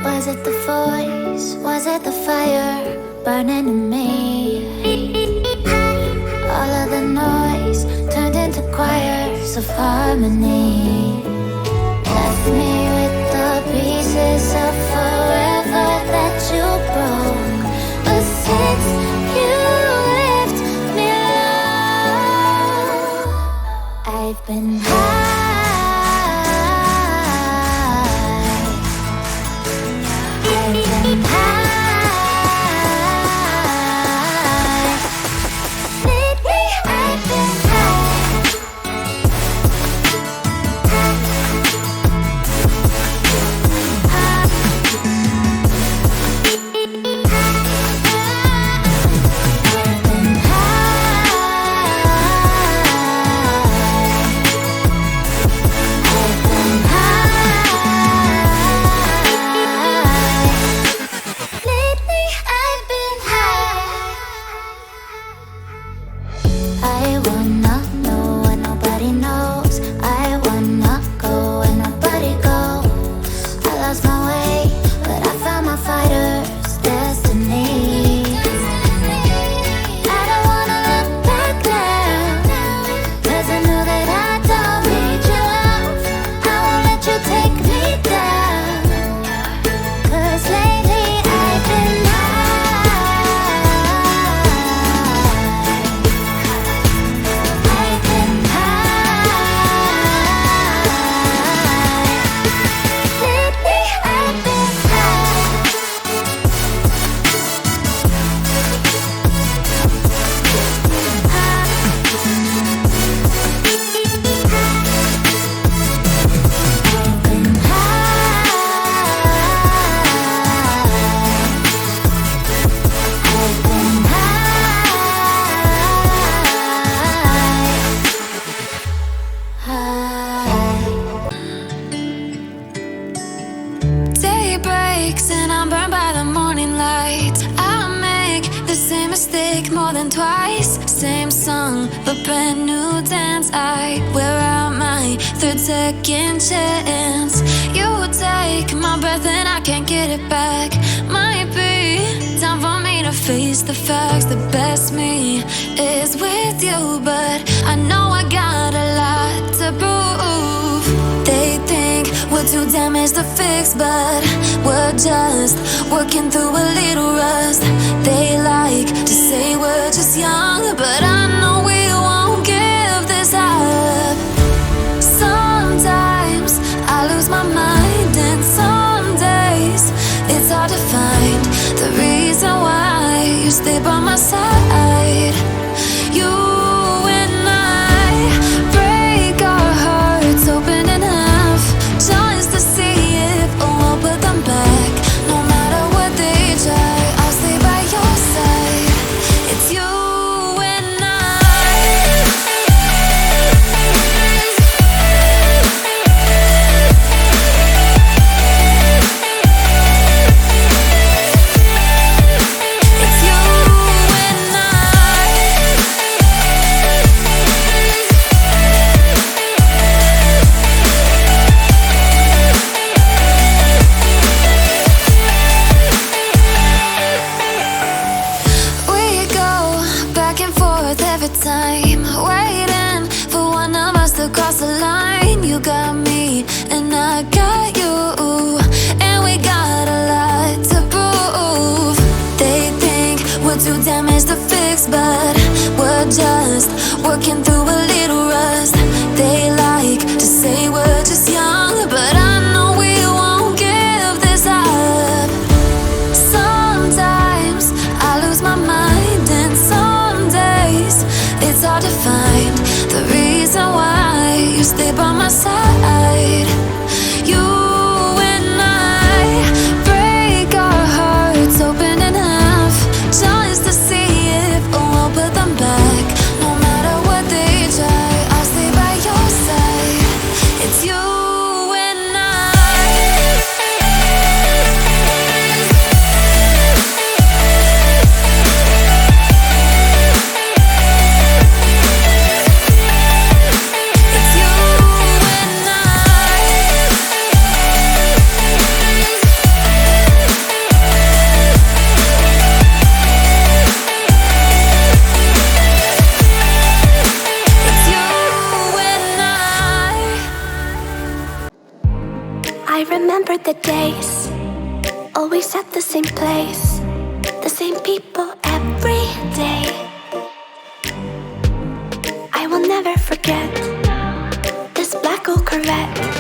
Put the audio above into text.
Was it the voice? Was it the fire burning in me? All of the noise turned into choirs of harmony. Left me with the pieces of forever that you broke. But since you left me alone, I've been high. I've been high. Lately I've been more than twice. Same song, but brand new dance. I wear out my third second chance. You take my breath and I can't get it back. Might be time for me to face the facts. The best me is with you, but I know I got a lot to prove. They think we're too damaged to fix, but we're just working through a little rust. They like to say we're just young, but I know we won't give this up. Sometimes I lose my mind, and some days it's hard to find the reason why you stay by my side. You and I break our hearts open enough just to see if we'll put them back. No matter what they try, I'll stay by your side. It's you and I. I remember the days, always at the same place, the same people every day. I will never forget this black old Corvette.